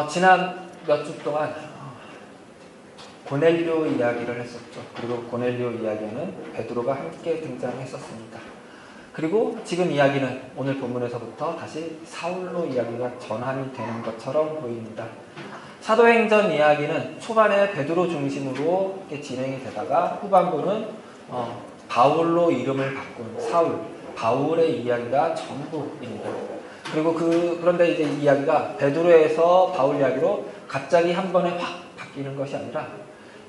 지난 몇 주 동안 고넬료 이야기를 했었죠. 그리고 고넬료 이야기에는 베드로가 함께 등장했었습니다. 그리고 지금 이야기는 오늘 본문에서부터 다시 사울로 이야기가 전환이 되는 것처럼 보입니다. 사도행전 이야기는 초반에 베드로 중심으로 이렇게 진행이 되다가 후반부는 바울로 이름을 바꾼 사울, 바울의 이야기가 전부입니다. 그리고 그런데 이제 이 이야기가 베드로에서 바울 이야기로 갑자기 한 번에 확 바뀌는 것이 아니라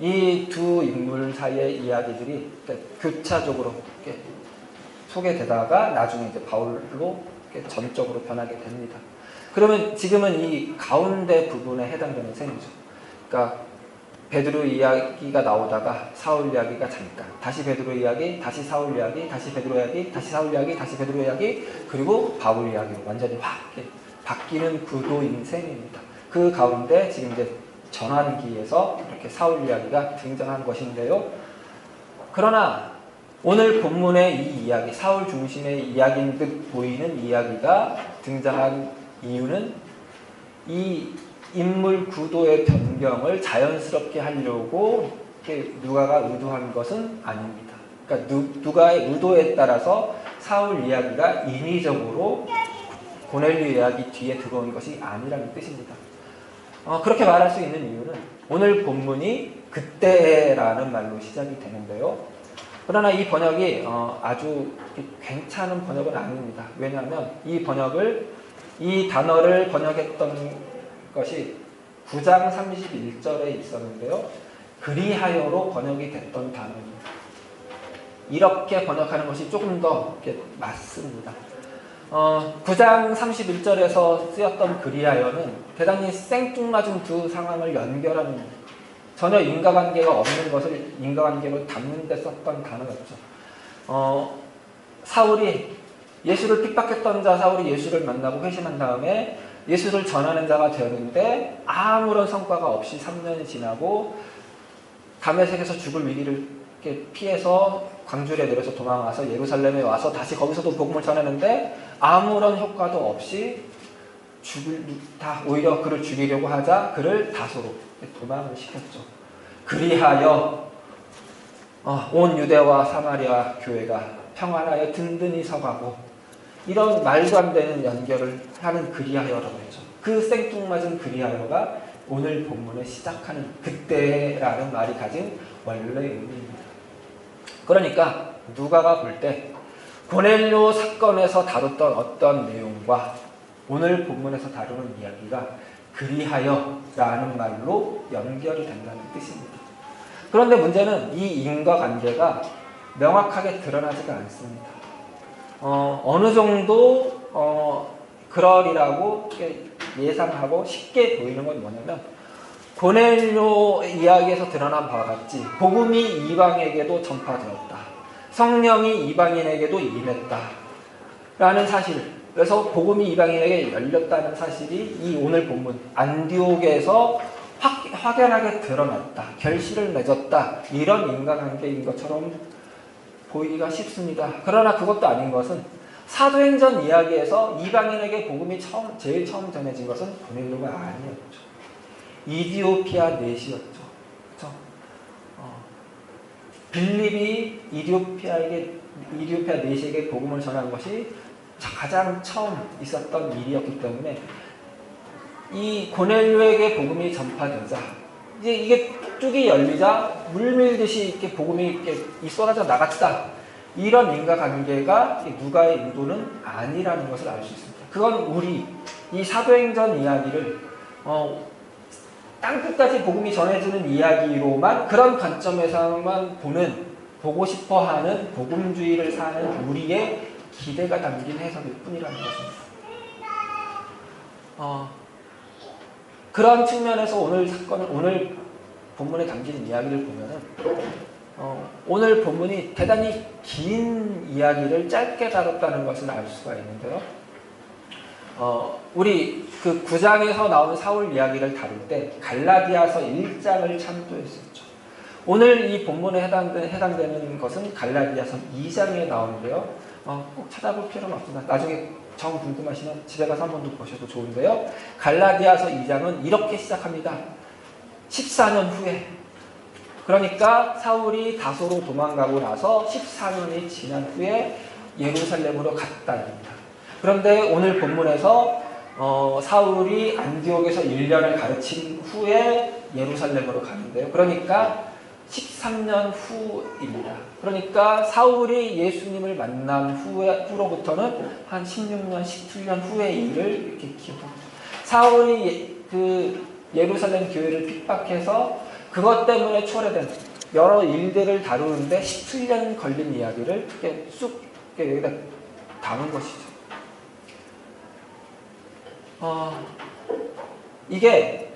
이 두 인물 사이의 이야기들이 교차적으로 이렇게 소개되다가 나중에 이제 바울로 이렇게 전적으로 변하게 됩니다. 그러면 지금은 이 가운데 부분에 해당되는 셈이죠. 그러니까 베드로 이야기가 나오다가 사울 이야기가 잠깐, 다시 베드로 이야기, 다시 사울 이야기, 다시 베드로 이야기, 다시 사울 이야기, 다시 베드로 이야기, 그리고 바울 이야기로 완전히 확 바뀌는 구도인 셈입니다. 그 가운데 지금 이제 전환기에서 이렇게 사울 이야기가 등장한 것인데요. 그러나 오늘 본문의 이 이야기, 사울 중심의 이야기인 듯 보이는 이야기가 등장한 이유는 이 인물 구도의 변경을 자연스럽게 하려고 누가가 의도한 것은 아닙니다. 그러니까 누가의 의도에 따라서 사울 이야기가 인위적으로 고넬료 이야기 뒤에 들어온 것이 아니라는 뜻입니다. 그렇게 말할 수 있는 이유는 오늘 본문이 그때라는 말로 시작이 되는데요. 그러나 이 번역이 아주 괜찮은 번역은 아닙니다. 왜냐하면 이 단어를 번역했던 것이 9장 31절에 있었는데요. 그리하여로 번역이 됐던 단어입니다. 이렇게 번역하는 것이 조금 더 맞습니다. 9장 31절에서 쓰였던 그리하여는 대단히 생뚱맞은 두 상황을 연결하는 전혀 인과관계가 없는 것을 인과관계로 담는 데 썼던 단어였죠. 사울이 예수를 핍박했던 자 사울이 예수를 만나고 회심한 다음에 예수를 전하는 자가 되었는데 아무런 성과가 없이 3년이 지나고 다메섹에서 죽을 위기를 피해서 광주리에 내려서 도망와서 예루살렘에 와서 다시 거기서도 복음을 전하는데 아무런 효과도 없이 오히려 그를 죽이려고 하자 그를 다소로 도망을 시켰죠. 그리하여 온 유대와 사마리아 교회가 평안하여 든든히 서가고 이런 말도 안 되는 연결을 하는 그리하여라고 했죠. 그 생뚱맞은 그리하여가 오늘 본문에 시작하는 그때라는 말이 가진 원래 의미입니다. 그러니까 누가가 볼 때 고넬료 사건에서 다뤘던 어떤 내용과 오늘 본문에서 다루는 이야기가 그리하여라는 말로 연결이 된다는 뜻입니다. 그런데 문제는 이 인과관계가 명확하게 드러나지가 않습니다. 어느 정도 그러리라고 예상하고 쉽게 보이는 건 뭐냐면 고넬료 이야기에서 드러난 바와 같이 복음이 이방에게도 전파되었다. 성령이 이방인에게도 임했다. 라는 사실. 그래서 복음이 이방인에게 열렸다는 사실이 이 오늘 본문 안디옥에서 확연하게 드러났다. 결실을 맺었다. 이런 인과관계인 것처럼 보이기가 쉽습니다. 그러나 그것도 아닌 것은 사도행전 이야기에서 이방인에게 복음이 제일 처음 전해진 것은 고넬료가 아니었죠. 이디오피아 넷이었죠. 그렇죠? 빌립이 이디오피아 넷에게 복음을 전한 것이 가장 처음 있었던 일이었기 때문에 이 고넬료에게 복음이 전파되자 이제 이게 뚝이 열리자 물밀듯이 이렇게 복음이 이렇게 쏟아져 나갔다. 이런 인과관계가 누가의 의도는 아니라는 것을 알 수 있습니다. 그건 이 사도행전 이야기를 땅끝까지 복음이 전해지는 이야기로만 그런 관점에서만 보고 싶어하는 복음주의를 사는 우리의 기대가 담긴 해석일 뿐이라는 것입니다. 그런 측면에서 오늘 본문에 담긴 이야기를 보면은 오늘 본문이 대단히 긴 이야기를 짧게 다뤘다는 것을 알 수가 있는데요. 우리 그 9장에서 나오는 사울 이야기를 다룰 때 갈라디아서 1장을 참조했었죠. 오늘 이 본문에 해당되는 것은 갈라디아서 2장에 나오는데요. 꼭 찾아볼 필요는 없습니다. 나중에 정 궁금하시면 집에 가서 한 번 더 보셔도 좋은데요. 갈라디아서 2장은 이렇게 시작합니다. 14년 후에, 그러니까 사울이 다소로 도망가고 나서 14년이 지난 후에 예루살렘으로 갔다입니다. 그런데 오늘 본문에서 사울이 안디옥에서 1년을 가르친 후에 예루살렘으로 가는데요. 그러니까 13년 후입니다. 그러니까 사울이 예수님을 만난 후로부터는 한 16년, 17년 후의 일을 이렇게 기억합니다. 사울이 그 예루살렘 교회를 핍박해서 그것 때문에 초래된 여러 일들을 다루는데 17년 걸린 이야기를 이렇게 쑥 여기다 담은 것이죠. 이게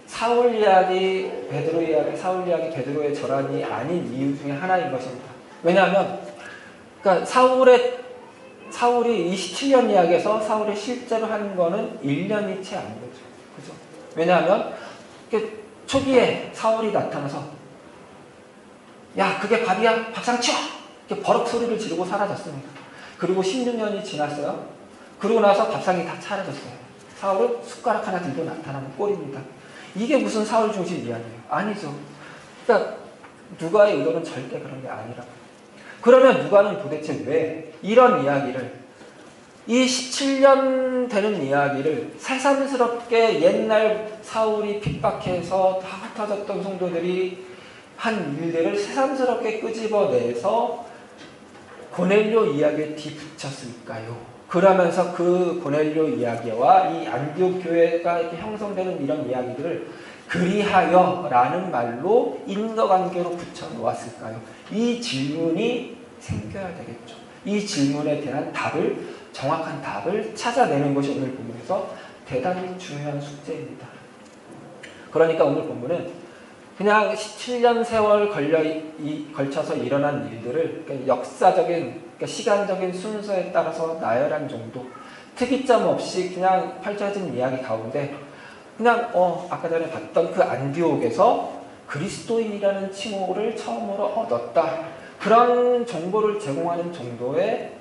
사울 이야기, 베드로 이야기, 사울 이야기, 베드로의 절환이 아닌 이유 중에 하나인 것입니다. 왜냐하면, 그러니까 사울이 27년 이야기에서 사울이 실제로 한 거는 1년이 채 안 되죠. 그죠? 왜냐하면, 초기에 사울이 나타나서, 야, 그게 밥이야? 밥상 치워! 이렇게 버럭 소리를 지르고 사라졌습니다. 그리고 16년이 지났어요. 그러고 나서 밥상이 다 차려졌어요. 사울은 숟가락 하나 들고 나타나는 꼴입니다. 이게 무슨 사울 중심 이야기예요? 아니죠. 그러니까 누가의 의도는 절대 그런 게 아니라고. 그러면 누가는 도대체 왜 이런 이야기를, 이 17년 되는 이야기를 새삼스럽게 옛날 사울이 핍박해서 다 흩어졌던 성도들이 한 일들을 새삼스럽게 끄집어내서 고넬료 이야기에 뒤붙였을까요? 그러면서 그 고넬료 이야기와 이 안디옥 교회가 이렇게 형성되는 이런 이야기들을 그리하여라는 말로 인과관계로 붙여놓았을까요? 이 질문이 생겨야 되겠죠. 이 질문에 대한 정확한 답을 찾아내는 것이 오늘 본문에서 대단히 중요한 숙제입니다. 그러니까 오늘 본문은 그냥 17년 세월 걸쳐서 일어난 일들을 역사적인, 시간적인 순서에 따라서 나열한 정도, 특이점 없이 그냥 펼쳐진 이야기 가운데 그냥 아까 전에 봤던 그 안디옥에서 그리스도인이라는 칭호를 처음으로 얻었다, 그런 정보를 제공하는 정도의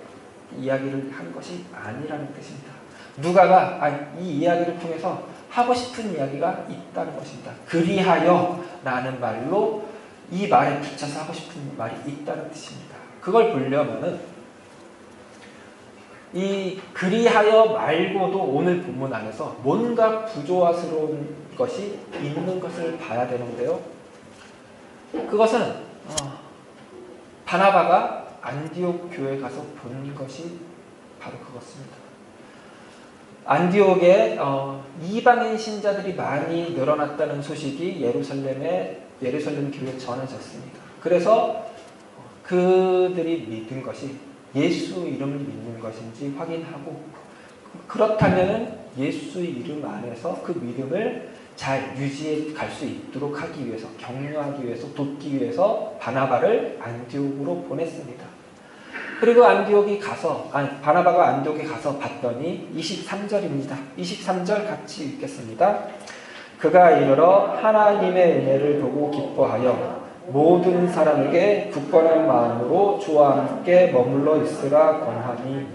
이야기를 한 것이 아니라는 뜻입니다. 누가가 이 이야기를 통해서 하고 싶은 이야기가 있다는 것입니다. 그리하여라는 말로 이 말에 붙여서 하고 싶은 말이 있다는 뜻입니다. 그걸 보려면은 이 그리하여 말고도 오늘 본문 안에서 뭔가 부조화스러운 것이 있는 것을 봐야 되는데요. 그것은 바나바가 안디옥 교회에 가서 본 것이 바로 그것입니다. 안디옥에 이방인 신자들이 많이 늘어났다는 소식이 예루살렘 교회에 전해졌습니다. 그래서 그들이 믿은 것이 예수 이름을 믿는 것인지 확인하고, 그렇다면 예수 이름 안에서 그 믿음을 잘 유지해 갈 수 있도록 하기 위해서, 격려하기 위해서, 돕기 위해서 바나바를 안디옥으로 보냈습니다. 그리고 바나바가 안디옥에 가서 봤더니 23절입니다. 23절 같이 읽겠습니다. 그가 이르러 하나님의 은혜를 보고 기뻐하여 모든 사람에게 굳건한 마음으로 주와 함께 머물러 있으라 권하니.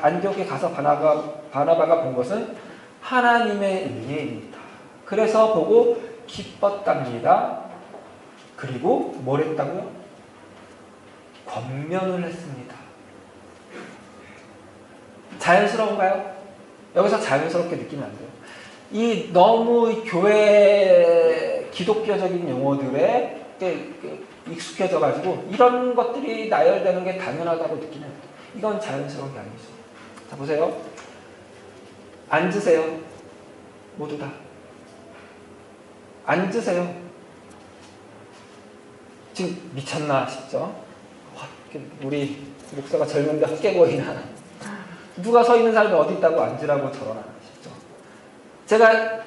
안디옥에 가서 바나바가 본 것은 하나님의 은혜입니다. 그래서 보고 기뻤답니다. 그리고 뭘 했다고요? 권면을 했습니다. 자연스러운가요? 여기서 자연스럽게 느끼면 안 돼요. 이 너무 교회 기독교적인 용어들에 익숙해져 가지고 이런 것들이 나열되는 게 당연하다고 느끼면 돼요. 이건 자연스러운 게 아니죠. 자, 보세요. 앉으세요. 모두 다. 앉으세요. 지금 미쳤나 싶죠? 우리 목사가 젊은데 헛게 보이나. 누가 서 있는 사람이 어디 있다고 앉으라고 저러나 싶죠? 제가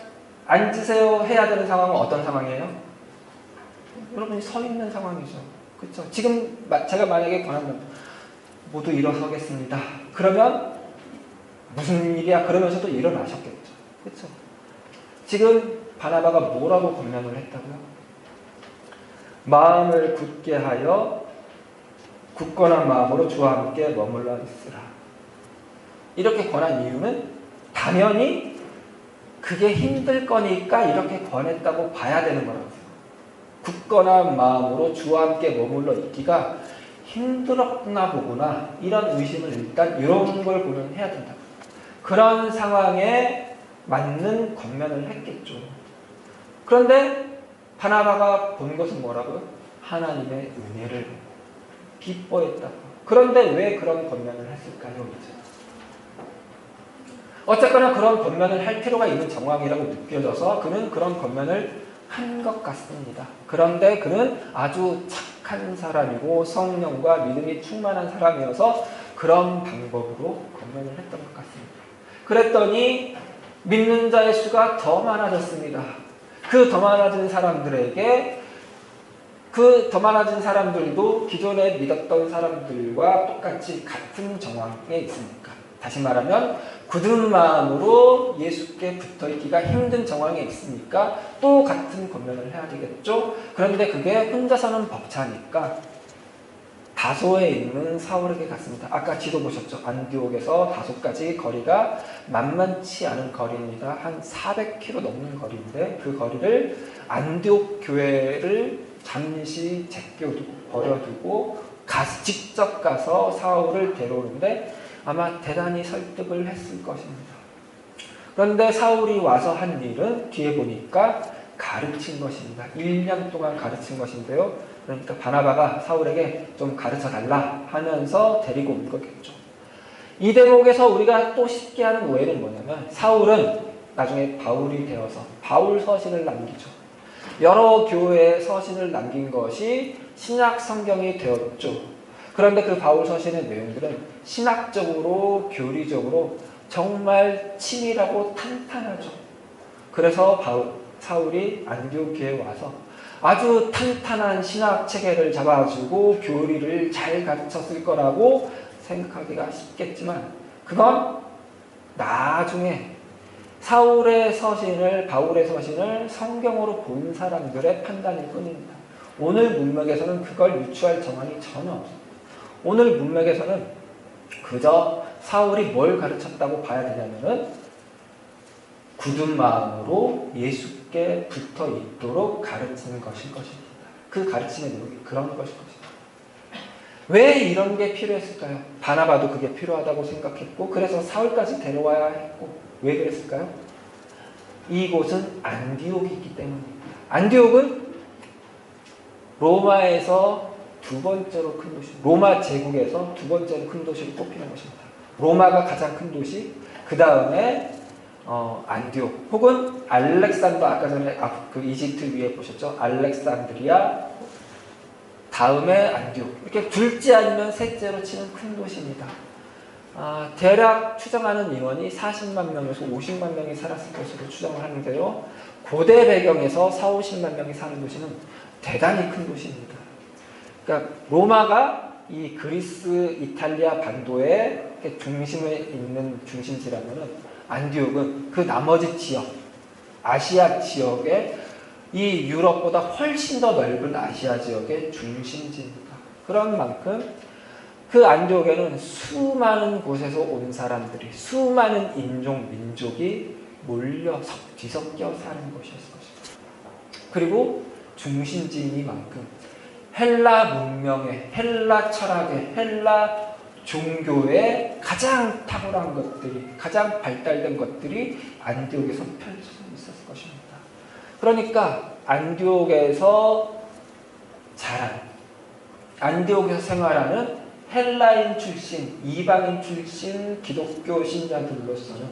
앉으세요 해야 되는 상황은 어떤 상황이에요? 여러분이 서 있는 상황이죠. 그렇죠? 지금 제가 만약에 권하면 모두 일어서겠습니다. 그러면 무슨 일이야? 그러면서도 일어나셨겠죠. 그렇죠? 지금 바나바가 뭐라고 권면을 했다고요? 마음을 굳게 하여 굳건한 마음으로 주와 함께 머물러 있으라. 이렇게 권한 이유는 당연히 그게 힘들 거니까 이렇게 권했다고 봐야 되는 거라고요. 굳건한 마음으로 주와 함께 머물러 있기가 힘들었나 보구나, 이런 의심을 일단 이런 걸 보면 해야 된다. 그런 상황에 맞는 권면을 했겠죠. 그런데 바나바가 본 것은 뭐라고요? 하나님의 은혜를 기뻐했다. 그런데 왜 그런 권면을 했을까요? 이제 어쨌거나 그런 권면을 할 필요가 있는 정황이라고 느껴져서 그는 그런 권면을 한 것 같습니다. 그런데 그는 아주 착한 사람이고 성령과 믿음이 충만한 사람이어서 그런 방법으로 권면을 했던 것 같습니다. 그랬더니 믿는 자의 수가 더 많아졌습니다. 그 더 많아진 사람들에게, 그 더 많아진 사람들도 기존에 믿었던 사람들과 똑같이 같은 정황에 있습니까? 다시 말하면 굳은 마음으로 예수께 붙어있기가 힘든 정황에 있으니까 또 같은 권면을 해야 되겠죠. 그런데 그게 혼자서는 벅차니까 다소에 있는 사울에게 갔습니다. 아까 지도 보셨죠? 안디옥에서 다소까지 거리가 만만치 않은 거리입니다. 한 400km 넘는 거리인데 그 거리를 안디옥 교회를 잠시 제껴두고 버려두고 직접 가서 사울을 데려오는데 아마 대단히 설득을 했을 것입니다. 그런데 사울이 와서 한 일은 뒤에 보니까 가르친 것입니다. 1년 동안 가르친 것인데요. 그러니까 바나바가 사울에게 좀 가르쳐달라 하면서 데리고 온 거겠죠. 이 대목에서 우리가 또 쉽게 하는 오해는 뭐냐면 사울은 나중에 바울이 되어서 바울 서신을 남기죠. 여러 교회에 서신을 남긴 것이 신약 성경이 되었죠. 그런데 그 바울 서신의 내용들은 신학적으로, 교리적으로 정말 치밀하고 탄탄하죠. 그래서 사울이 안디옥 교회에 와서 아주 탄탄한 신학 체계를 잡아주고 교리를 잘 가르쳤을 거라고 생각하기가 쉽겠지만 그건 나중에 바울의 서신을 성경으로 본 사람들의 판단일 뿐입니다. 오늘 문맥에서는 그걸 유추할 정황이 전혀 없습니다. 오늘 문맥에서는 그저 사울이 뭘 가르쳤다고 봐야 되냐면은 굳은 마음으로 예수께 붙어 있도록 가르치는 것일 것입니다. 그 가르침의 내용이 그런 것일 것입니다. 왜 이런 게 필요했을까요? 바나바도 그게 필요하다고 생각했고 그래서 사울까지 데려와야 했고 왜 그랬을까요? 이곳은 안디옥이기 때문입니다. 안디옥은 로마에서 두 번째로 큰 도시, 로마 제국에서 두 번째로 큰 도시로 꼽히는 것입니다. 로마가 가장 큰 도시, 그 다음에 안디옥 혹은 알렉산더, 아까 전에 그 이집트 위에 보셨죠? 알렉산드리아, 다음에 안디옥, 이렇게 둘째 아니면 셋째로 치는 큰 도시입니다. 대략 추정하는 인원이 40만 명에서 50만 명이 살았을 것으로 추정을 하는데요. 고대 배경에서 40~50만 명이 사는 도시는 대단히 큰 도시입니다. 그러니까 로마가 이 그리스, 이탈리아 반도의 중심에 있는 중심지라면은 안디옥은 그 나머지 지역, 아시아 지역의 이 유럽보다 훨씬 더 넓은 아시아 지역의 중심지입니다. 그런 만큼 그 안디옥에는 수많은 곳에서 온 사람들이, 수많은 인종, 민족이 몰려 뒤섞여 사는 곳이었을 것입니다. 그리고 중심지이니만큼 헬라 문명의, 헬라 철학의, 헬라 종교의 가장 탁월한 것들이, 가장 발달된 것들이 안디옥에서 펼쳐져 있었을 것입니다. 그러니까 안디옥에서 자란, 안디옥에서 생활하는 헬라인 출신, 이방인 출신 기독교 신자들로서는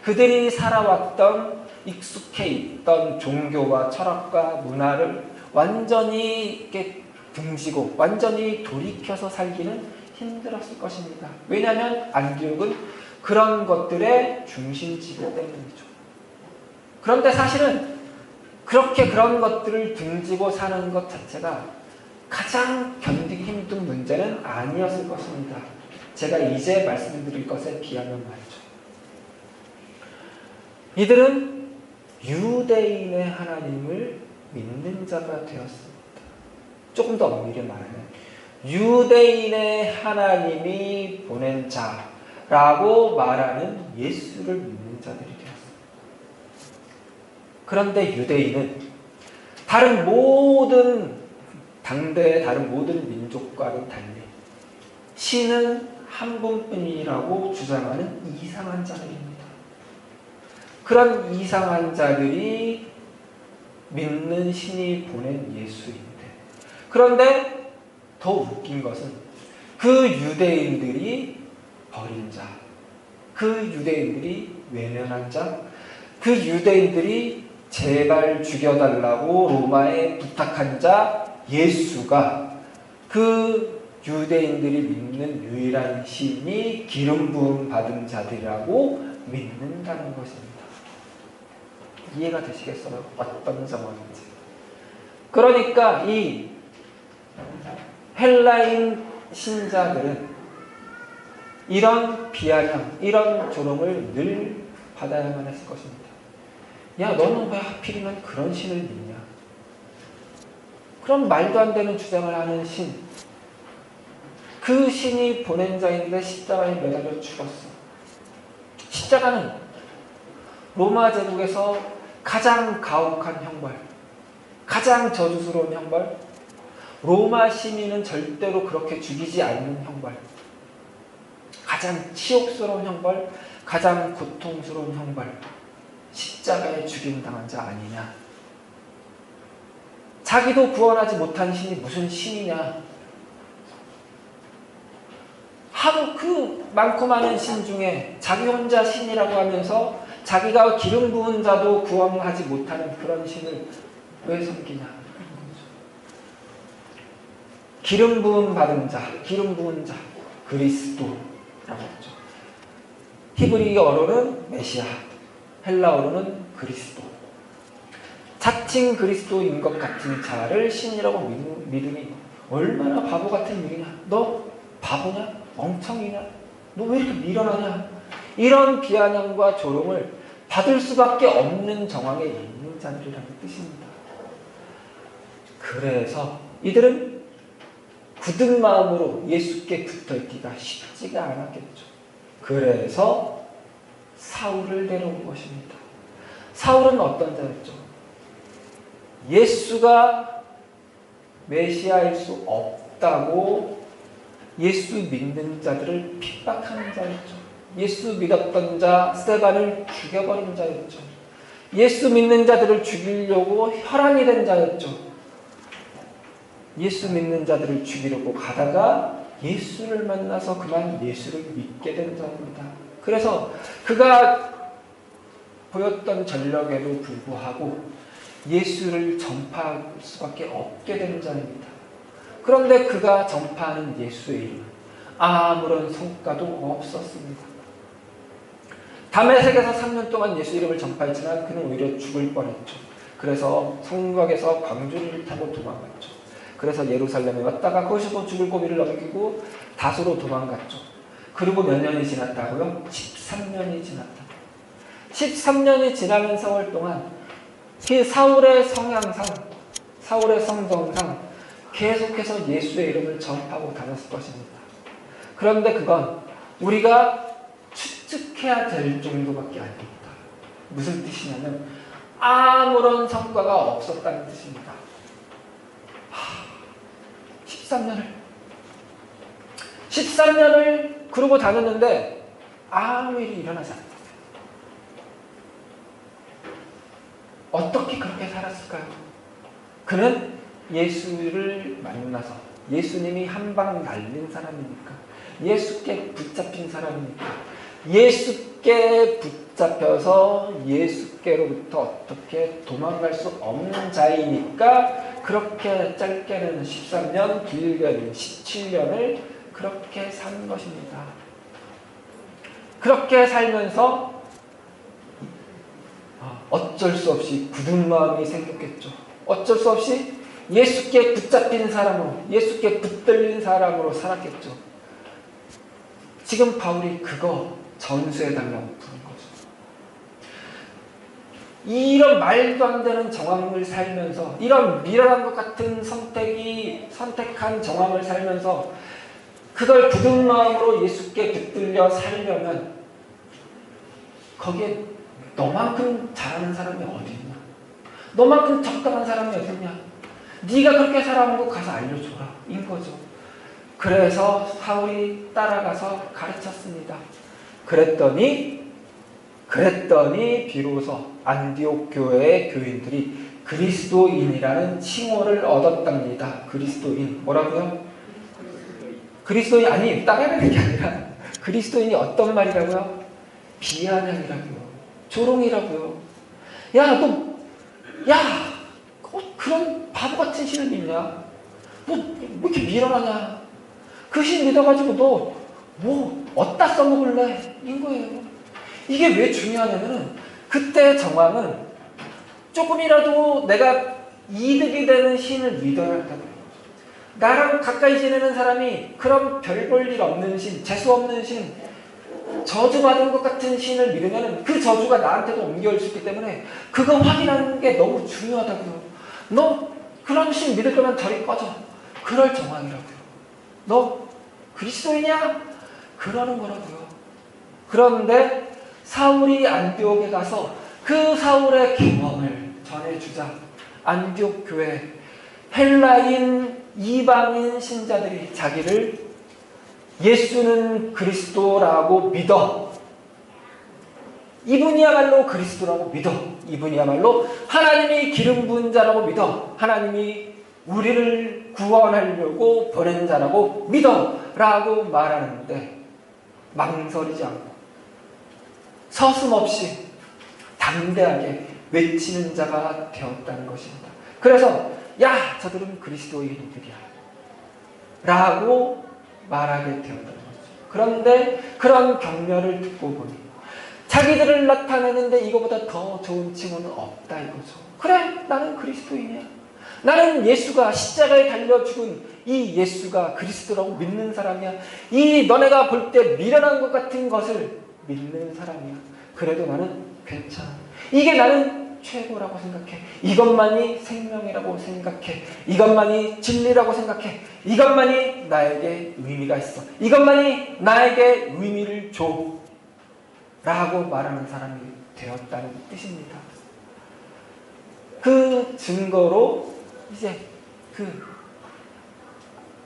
그들이 살아왔던, 익숙해 있던 종교와 철학과 문화를 완전히 이렇게 등지고 완전히 돌이켜서 살기는 힘들었을 것입니다. 왜냐하면 안디옥은 그런 것들의 중심지이기 때문이죠. 그런데 사실은 그렇게 그런 것들을 등지고 사는 것 자체가 가장 견디기 힘든 문제는 아니었을 것입니다. 제가 이제 말씀드릴 것에 비하면 말이죠. 이들은 유대인의 하나님을 믿는 자가 되었습니다. 조금 더 엄밀히 말하면 유대인의 하나님이 보낸 자, 라고 말하는 예수를 믿는 자들이 되었습니다. 그런데 유대인은 다른 모든 당대의 다른 모든 민족과는 달리 신은 한 분뿐이라고 주장하는 이상한 자들입니다. 그런 이상한 자들이 믿는 신이 보낸 예수인데, 그런데 더 웃긴 것은 그 유대인들이 버린 자, 그 유대인들이 외면한 자, 그 유대인들이 제발 죽여달라고 로마에 부탁한 자 예수가 그 유대인들이 믿는 유일한 신이 기름 부음 받은 자들이라고 믿는다는 것입니다. 이해가 되시겠어요? 어떤 상황인지. 그러니까 이 헬라인 신자들은 이런 비아냥, 이런 조롱을 늘 받아야만 했을 것입니다. 야, 너는 왜 하필이면 그런 신을 믿냐? 그런 말도 안 되는 주장을 하는 신, 그 신이 보낸 자인데 십자가에 매달려 죽었어. 십자가는 로마 제국에서 가장 가혹한 형벌, 가장 저주스러운 형벌, 로마 시민은 절대로 그렇게 죽이지 않는 형벌, 가장 치욕스러운 형벌, 가장 고통스러운 형벌, 십자가에 죽임당한 자 아니냐. 자기도 구원하지 못한 신이 무슨 신이냐. 하도 그 많고 많은 신 중에 자기 혼자 신이라고 하면서 자기가 기름 부은 자도 구원하지 못하는 그런 신을 왜 섬기냐. 기름 부음 받은 자, 기름 부은 자, 그리스도라고 하죠. 히브리어로는 메시아, 헬라어로는 그리스도. 자칭 그리스도인 것 같은 자를 신이라고 믿으니 얼마나 바보 같은 일이냐. 너 바보냐? 멍청이냐? 너 왜 이렇게 미련하냐? 이런 비아냥과 조롱을 받을 수밖에 없는 정황에 있는 자들이라는 뜻입니다. 그래서 이들은 굳은 마음으로 예수께 붙어있기가 쉽지가 않았겠죠. 그래서 사울을 데려온 것입니다. 사울은 어떤 자였죠? 예수가 메시아일 수 없다고 예수 믿는 자들을 핍박하는 자였죠. 예수 믿었던 자 스데반을 죽여버린 자였죠. 예수 믿는 자들을 죽이려고 혈안이 된 자였죠. 예수 믿는 자들을 죽이려고 가다가 예수를 만나서 그만 예수를 믿게 된 자입니다. 그래서 그가 보였던 전력에도 불구하고 예수를 전파할 수밖에 없게 된 자입니다. 그런데 그가 전파하는 예수의 이름은 아무런 성과도 없었습니다. 다메섹에서 3년 동안 예수 이름을 전파했지만 그는 오히려 죽을 뻔했죠. 그래서 성곽에서 광주리를 타고 도망갔죠. 그래서 예루살렘에 왔다가 거기서도 죽을 고비를 넘기고 다소로 도망갔죠. 그리고 몇 년이 지났다고요? 13년이 지났다. 13년이 지나는 세월 동안 사울의 성향상, 사울의 성정상 계속해서 예수의 이름을 전파하고 다녔을 것입니다. 그런데 그건 우리가 추측해야 될 정도밖에 아닙니다. 무슨 뜻이냐면 아무런 성과가 없었다는 뜻입니다. 13년을 그러고 다녔는데 아무 일이 일어나지 않았어요. 어떻게 그렇게 살았을까요? 그는 예수를 만나서 예수님이 한 방 날린 사람이니까, 예수께 붙잡힌 사람이니까, 예수께 붙잡혀서 예수께로부터 어떻게 도망갈 수 없는 자이니까 그렇게 짧게는 13년, 길게는 17년을 그렇게 산 것입니다. 그렇게 살면서 어쩔 수 없이 굳은 마음이 생겼겠죠. 어쩔 수 없이 예수께 붙잡힌 사람으로, 예수께 붙들린 사람으로 살았겠죠. 지금 바울이 그거 전수해달라고 부른 거죠. 이런 말도 안 되는 정황을 살면서, 이런 미련한 것 같은 선택한 정황을 살면서 그걸 굳은 마음으로 예수께 붙들려 살려면 거기에 너만큼 잘하는 사람이 어디 있냐? 너만큼 적당한 사람이 어디 있냐? 네가 그렇게 살아온 거 가서 알려줘라. 인 거죠. 그래서 사울이 따라가서 가르쳤습니다. 그랬더니 비로소 안디옥 교회의 교인들이 그리스도인이라는 칭호를 얻었답니다. 그리스도인. 뭐라고요? 그리스도인 아니 따라가는 게 아니라 그리스도인이 어떤 말이라고요? 비아냥이라고요. 조롱이라고요. 그런 바보같은 신을 믿냐? 너 뭐 이렇게 미련하냐? 그 신 믿어가지고 너 뭐 어디다 써먹을래? 인 거예요. 이게 왜 중요하냐면은 그때 정황은 조금이라도 내가 이득이 되는 신을 믿어야 한다고. 나랑 가까이 지내는 사람이 그런 별 볼 일 없는 신, 재수 없는 신, 저주받은 것 같은 신을 믿으면 그 저주가 나한테도 옮겨올 수 있기 때문에 그거 확인하는 게 너무 중요하다고요. 너 그런 신 믿을 거면 저리 꺼져. 그럴 정황이라고요. 너 그리스도이냐? 그러는 거라고요. 그런데 사울이 안디옥에 가서 그 사울의 경험을 전해주자 안디옥 교회 헬라인 이방인 신자들이 자기를 예수는 그리스도라고 믿어. 이분이야말로 그리스도라고 믿어. 이분이야말로 하나님이 기름 부은 자라고 믿어. 하나님이 우리를 구원하려고 보낸 자라고 믿어. 라고 말하는데 망설이지 않고 서슴없이 담대하게 외치는 자가 되었다는 것입니다. 그래서 야 저들은 그리스도인들이야 라고 말하게 되었다는 거죠. 그런데 그런 격려를 듣고 보니 자기들을 나타내는데 이거보다 더 좋은 칭호는 없다 이거죠. 그래 나는 그리스도인이야. 나는 예수가 십자가에 달려 죽은 이 예수가 그리스도라고 믿는 사람이야. 이 너네가 볼 때 미련한 것 같은 것을 믿는 사람이야. 그래도 나는 괜찮아. 이게 나는 최고라고 생각해. 이것만이 생명이라고 생각해. 이것만이 진리라고 생각해. 이것만이 나에게 의미가 있어. 이것만이 나에게 의미를 줘. 라고 말하는 사람이 되었다는 뜻입니다. 그 증거로 이제 그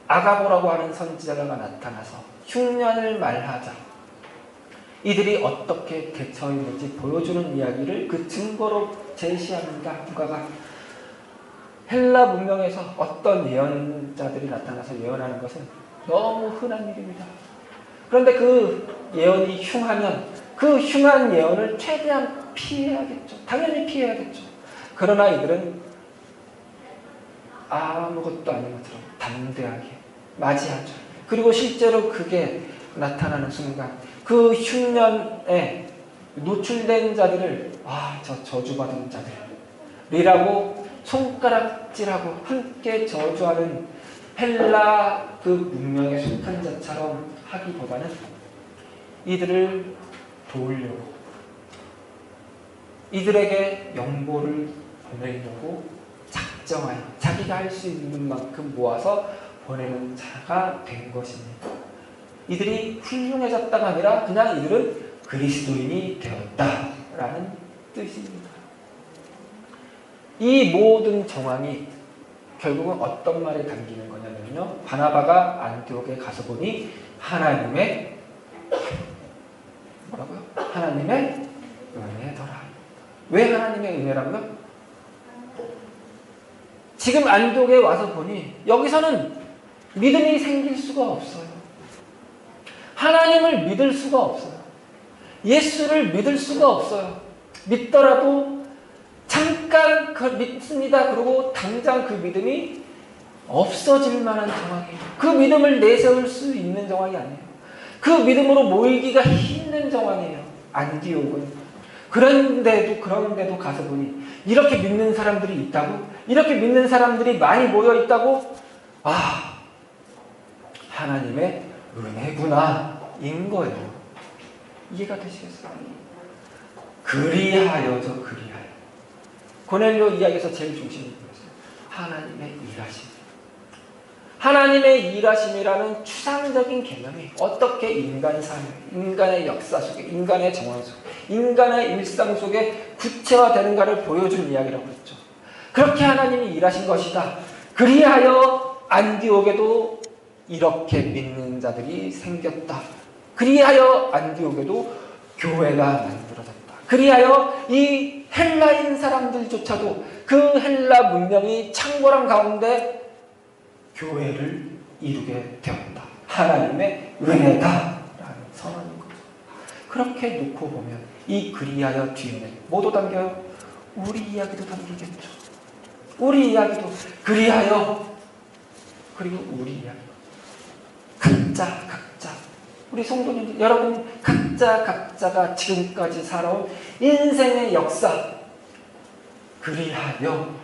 아가보라고 하는 선지자가 나타나서 흉년을 말하자 이들이 어떻게 대처했는지 보여주는 이야기를 그 증거로 제시합니다. 누가가 헬라 문명에서 어떤 예언자들이 나타나서 예언하는 것은 너무 흔한 일입니다. 그런데 그 예언이 흉하면 그 흉한 예언을 최대한 피해야겠죠. 당연히 피해야겠죠. 그러나 이들은 아무것도 아닌 것처럼 담대하게 맞이하죠. 그리고 실제로 그게 나타나는 순간 그 흉년에 노출된 자들을 저 저주받은 자들이라고 손가락질하고 함께 저주하는 헬라 그 문명에 속한 자처럼 하기보다는 이들을 도우려고 이들에게 영보를 보내려고 작정하여 자기가 할 수 있는 만큼 모아서 보내는 자가 된 것입니다. 이들이 훌륭해졌다가 아니라 그냥 이들은 그리스도인이 되었다라는 뜻입니다. 이 모든 정황이 결국은 어떤 말에 담기는 거냐면요. 바나바가 안디옥에 가서 보니 하나님의 뭐라고요? 하나님의 은혜더라. 왜 하나님의 은혜라고요? 지금 안디옥에 와서 보니 여기서는 믿음이 생길 수가 없어요. 하나님을 믿을 수가 없어요. 예수를 믿을 수가 없어요. 믿더라도 잠깐 믿습니다. 그리고 당장 그 믿음이 없어질 만한 정황이에요. 그 믿음을 내세울 수 있는 정황이 아니에요. 그 믿음으로 모이기가 힘든 정황이에요. 안디옥은. 그런데도 가서 보니 이렇게 믿는 사람들이 있다고? 이렇게 믿는 사람들이 많이 모여 있다고? 하나님의 은혜구나 인 거예요. 이해가 되시겠어요? 그리하여죠. 그리하여. 고넬료 이야기에서 제일 중심이 뭐였어요? 하나님의 일하심. 하나님의 일하심이라는 추상적인 개념이 어떻게 인간 삶, 인간의 역사 속에, 인간의 정황 속에, 인간의 일상 속에 구체화되는가를 보여주는 이야기라고 했죠. 그렇게 하나님이 일하신 것이다. 그리하여 안디옥에도 이렇게 믿는 자들이 생겼다. 그리하여 안디옥에도 교회가 만들어졌다. 그리하여 이 헬라인 사람들조차도 그 헬라 문명이 창궐한 가운데 교회를 이루게 되었다. 하나님의 은혜다라는 선언인 거죠. 그렇게 놓고 보면 이 그리하여 뒤에는 뭐도 담겨요? 우리 이야기도 담기겠죠. 우리 이야기도 그리하여, 그리고 우리 이야기. 각자 우리 성도님들 여러분 각자가 지금까지 살아온 인생의 역사 그리하여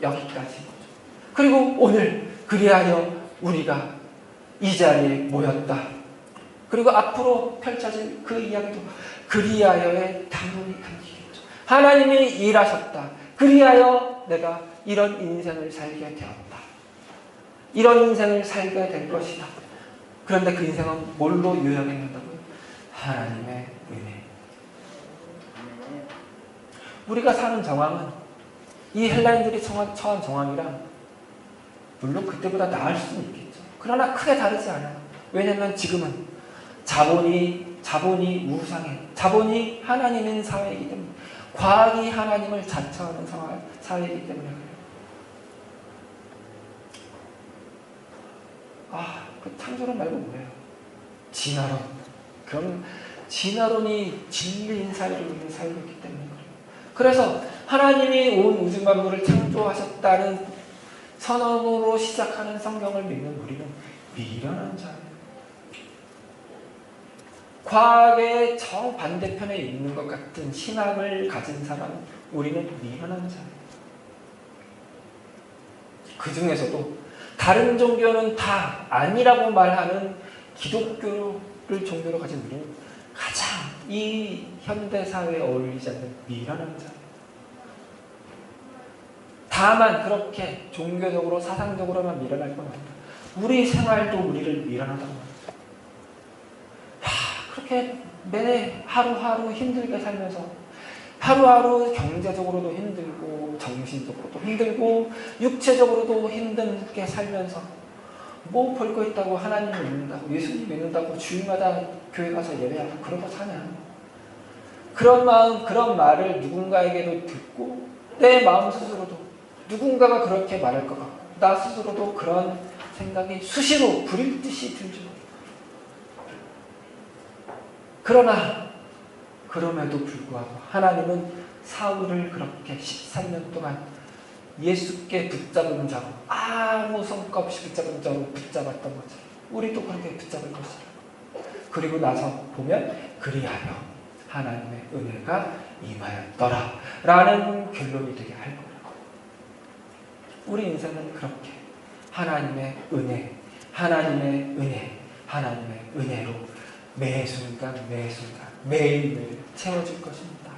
여기까지인 거죠. 그리고 오늘 그리하여 우리가 이 자리에 모였다. 그리고 앞으로 펼쳐질 그 이야기도 그리하여의 당연히 담기겠죠. 하나님이 일하셨다. 그리하여 내가 이런 인생을 살게 되었다. 이런 인생을 살게 될 것이다. 그런데 그 인생은 뭘로 요약했는다고요? 하나님의 은혜. 우리가 사는 정황은 이 헬라인들이 처한 정황이랑 물론 그때보다 나을 수는 있겠죠. 그러나 크게 다르지 않아요. 왜냐하면 지금은 자본이 우상해. 자본이 하나님인 사회이기 때문에, 과학이 하나님을 자처하는 사회이기 때문에 그래요. 그 창조론 말고 뭐예요? 진화론. 그럼 진화론이 진리인 사회를 우리는 살고 있기 때문에 그래요. 그래서 하나님이 온 우주 만물을 창조하셨다는 선언으로 시작하는 성경을 믿는 우리는 미련한 자예요. 과학의 정반대편에 있는 것 같은 신앙을 가진 사람은 우리는 미련한 자예요. 그 중에서도 다른 종교는 다 아니라고 말하는 기독교를 종교로 가진 우리는 가장 이 현대사회에 어울리지 않는 미련한 자예요. 다만 그렇게 종교적으로 사상적으로만 미련할 건 아니다. 우리 생활도 우리를 미련하다고 말이죠. 그렇게 매 하루하루 힘들게 살면서 하루하루 경제적으로도 힘들고 정신적으로도 힘들고 육체적으로도 힘들게 살면서 뭐 볼 거 있다고 하나님을 믿는다고 예수님 믿는다고 주일마다 교회 가서 예배하고 그러고 사냐. 그런 마음, 그런 말을 누군가에게도 듣고 내 마음 스스로도 누군가가 그렇게 말할 것 같고 나 스스로도 그런 생각이 수시로 불일 듯이 들죠. 그러나 그럼에도 불구하고 하나님은 사울을 그렇게 13년 동안 예수께 붙잡은 자로, 아무 성과 없이 붙잡은 자로 붙잡았던 거죠. 우리도 그렇게 붙잡을 것이라. 그리고 나서 보면 그리하여 하나님의 은혜가 임하였더라 라는 결론이 되게 할 거라고. 우리 인생은 그렇게 하나님의 은혜, 하나님의 은혜로 매 순간 매일매일 채워줄 것입니다.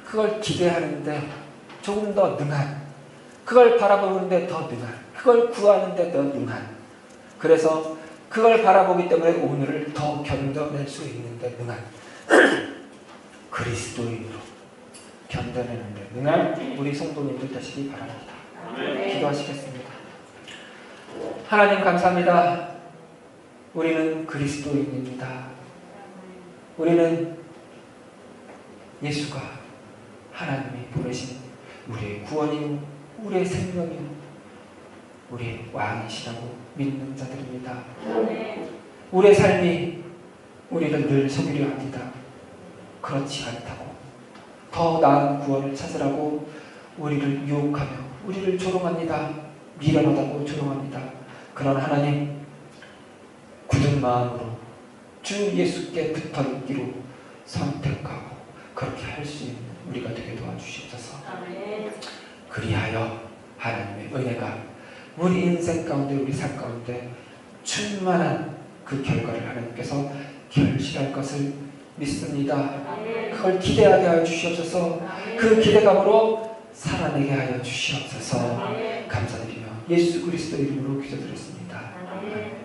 그걸 기대하는데 조금 더 능한, 그걸 바라보는데 더 능한, 그걸 구하는데 더 능한, 그래서 그걸 바라보기 때문에 오늘을 더 견뎌낼 수 있는데 능한 그리스도인으로 견뎌내는데 능한 우리 성도님들 되시기 바랍니다. 기도하시겠습니다. 하나님 감사합니다. 우리는 그리스도인입니다. 우리는 예수가 하나님이 보내신 우리의 구원이요, 우리의 생명이요, 우리의 왕이시라고 믿는 자들입니다. 우리의 삶이 우리를 늘 속이려 합니다. 그렇지 않다고 더 나은 구원을 찾으라고 우리를 유혹하며 우리를 조롱합니다. 미련하다고 조롱합니다. 그런 하나님, 굳은 마음으로 주 예수께 붙어있기로 선택하고 그렇게 할 수 있는 우리가 되게 도와주시옵소서. 그리하여 하나님의 은혜가 우리 인생 가운데, 우리 삶 가운데 충만한 그 결과를 하나님께서 결실할 것을 믿습니다. 그걸 기대하게 하여 주시옵소서. 그 기대감으로 살아내게 하여 주시옵소서. 감사드리며 예수 그리스도 이름으로 기도드렸습니다.